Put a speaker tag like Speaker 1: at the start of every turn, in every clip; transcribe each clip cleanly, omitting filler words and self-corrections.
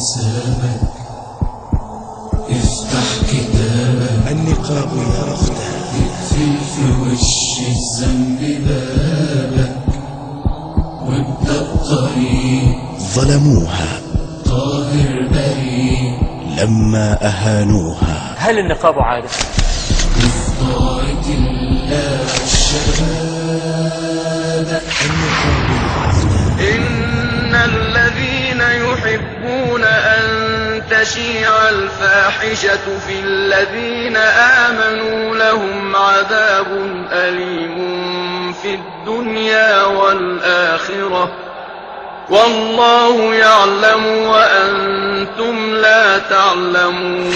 Speaker 1: حسابك، افتح كتابك.
Speaker 2: النقاب يا أختاه،
Speaker 1: اقفل في وش الذنب بابك، وابدأ الطريق.
Speaker 2: ظلموها
Speaker 1: طاهر بريء
Speaker 2: لما أهانوها.
Speaker 3: هل النقاب عادة؟
Speaker 1: طاعة الله الشهادة.
Speaker 4: إن الذين يحبون أن تشيع الفاحشة في الذين آمنوا لهم عذاب أليم في الدنيا والآخرة، والله يعلم وأنتم لا تعلمون.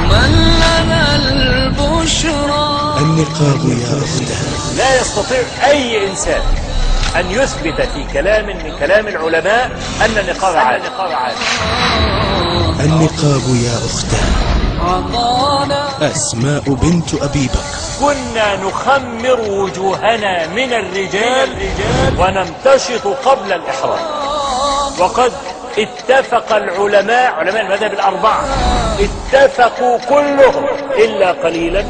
Speaker 5: من لنا البشرى.
Speaker 2: النقاب يا أختاه،
Speaker 3: لا يستطيع أي إنسان أن يثبت في كلام من كلام العلماء أن النقاب عادة.
Speaker 2: النقاب يا أختاه. أسماء بنت أبي بكر.
Speaker 3: كنا نخمر وجوهنا من الرجال ونمتشط قبل الإحرام، وقد اتفق العلماء، علماء المذهب الأربعة، اتفقوا كلهم إلا قليلا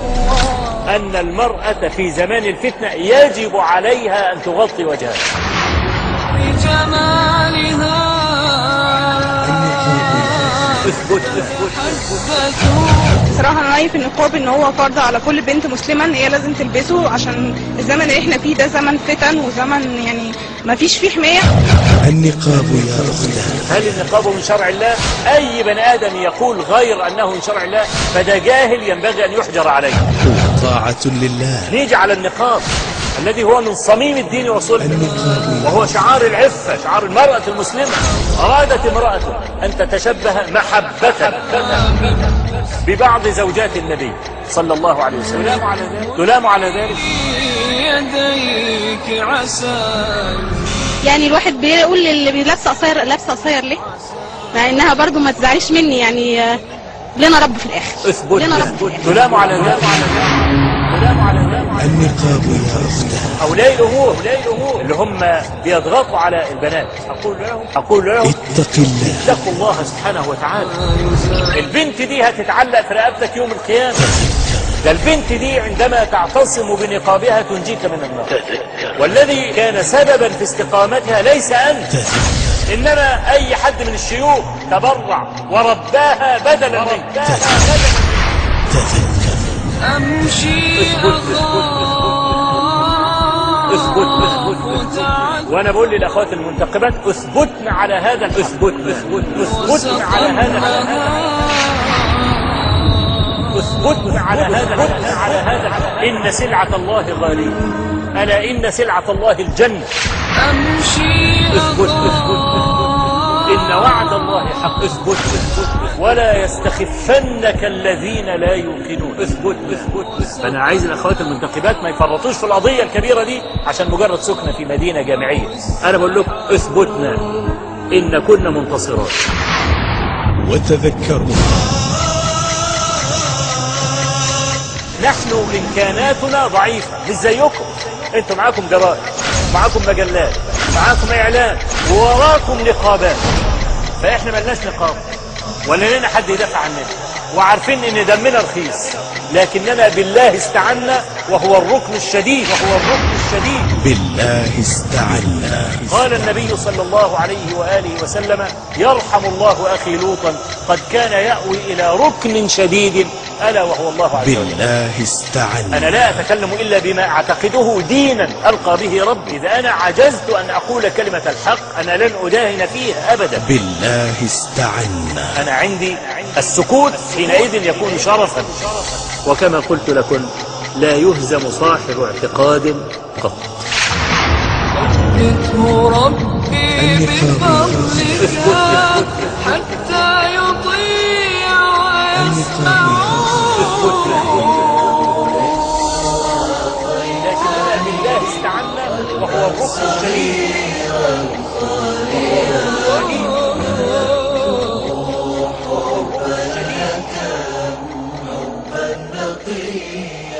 Speaker 3: أن المرأة في زمان الفتنة يجب عليها أن تغطي وجهها.
Speaker 5: بجمالها
Speaker 3: اثبت.
Speaker 6: صراحة أنا رأيي في النقاب إن هو فرض على كل بنت مسلمة إن هي لازم تلبسه، عشان الزمن اللي إحنا فيه ده زمن فتن وزمن يعني ما فيش فيه حماية.
Speaker 2: النقاب يا أختاه.
Speaker 3: هل النقاب من شرع الله؟ أي بني آدم يقول غير أنه من شرع الله فده جاهل ينبغي أن يحجر عليه.
Speaker 2: هو طاعة لله.
Speaker 3: نيجي على النقاب الذي هو من صميم الدين وصلبه، وهو شعار العفة، شعار المرأة المسلمة. أرادت امرأة أن تتشبه محبة ببعض زوجات النبي صلى الله عليه وسلم، تلام على ذلك.
Speaker 5: يديك عسى.
Speaker 6: يعني الواحد بيقول اللي لابسة قصير لابسة قصير ليه؟ مع إنها برضو ما تزعليش مني، يعني لنا رب في الآخر.
Speaker 3: اثبت.
Speaker 6: لنا رب في الآخر.
Speaker 3: تلام على ذلك.
Speaker 2: النقاب يا أختاه.
Speaker 3: أولياء الأمور اللي هم بيضغطوا على البنات، أقول لهم
Speaker 2: اتق الله.
Speaker 3: اتقوا الله سبحانه وتعالى. البنت دي هتتعلق في رقبتك يوم القيامة. ده البنت دي عندما تعتصم بنقابها تنجيك من النار، والذي كان سببا في استقامتها ليس أنت، إنما أي حد من الشيوخ تبرع ورباها بدلا منك.
Speaker 5: أمشي
Speaker 3: اثبت. وانا بقول للاخوات المنتقبات اثبتنا على هذا، اثبتنا على هذا. ان سلعة الله غالية، الا ان سلعة الله الجنة.
Speaker 5: أمشي
Speaker 3: اثبت. إن وعد الله حق. اثبت. ولا يستخفنك الذين لا يوقنون. اثبت. فأنا عايز الأخوات المنتقبات ما يفرطوش في القضية الكبيرة دي عشان مجرد سكنة في مدينة جامعية. أنا بقول لكم اثبتنا إن كنا منتصرات.
Speaker 2: وتذكروا
Speaker 3: نحن إمكاناتنا ضعيفة مش زيكم. أنتم معاكم جرائد، معاكم مجلات، معاكم إعلام، ووراكم نقابات. فإحنا ملناش نقاب ولا لنا حد يدافع عننا، وعارفين إن دمنا رخيص، لكننا بالله استعنا وهو الركن الشديد.
Speaker 2: بالله استعنا.
Speaker 3: قال النبي صلى الله عليه وآله وسلم: يرحم الله أخي لوطا قد كان يأوي إلى ركن شديد ألا وهو الله عز وجل.
Speaker 2: بالله استعنا.
Speaker 3: أنا لا أتكلم إلا بما أعتقده دينا ألقى به ربي. إذا أنا عجزت أن أقول كلمة الحق أنا لن أداهن فيها أبدا.
Speaker 2: بالله استعنا.
Speaker 3: أنا عندي السكوت حينئذ يكون شرفا. وكما قلت لكم لا يهزم صاحب اعتقاد قط.
Speaker 5: ربي بفضلك حتى يطيع ويسمع.
Speaker 3: لكننا بالله استعنا وهو الركن الشديد.
Speaker 1: حبا نقيا